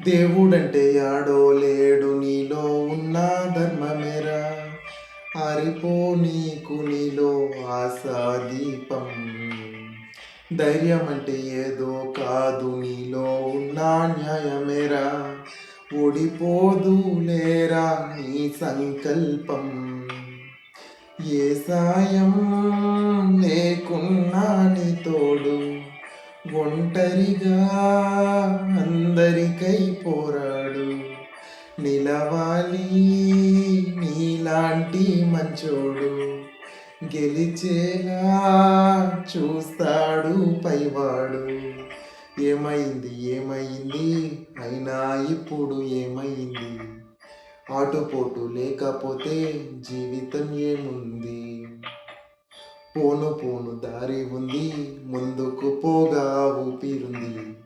దేవుడంటే యాడో లేడు నీలో ఉన్న ధర్మమేరా ఆరిపో నీకు నీలో ఆశా దీపం. ధైర్యం అంటే ఏదో కాదు నీలో ఉన్న న్యాయమేరా ఓడిపోదు లేరా నీ సంకల్పం. ఏ సాయం లేకున్నా నీ తోడు ఒంటరిగా అందరికై పోరాడు నిలవాలి నీలాంటి మంచోడు గెలిచేలా చూస్తాడు పైవాడు. ఏమైంది ఏమైంది అయినా ఇప్పుడు ఏమైంది ఆటుపోటు లేకపోతే జీవితం ఏముంది. పోను పోను దారి ఉంది ముందుకు పోగా ఊపిరుంది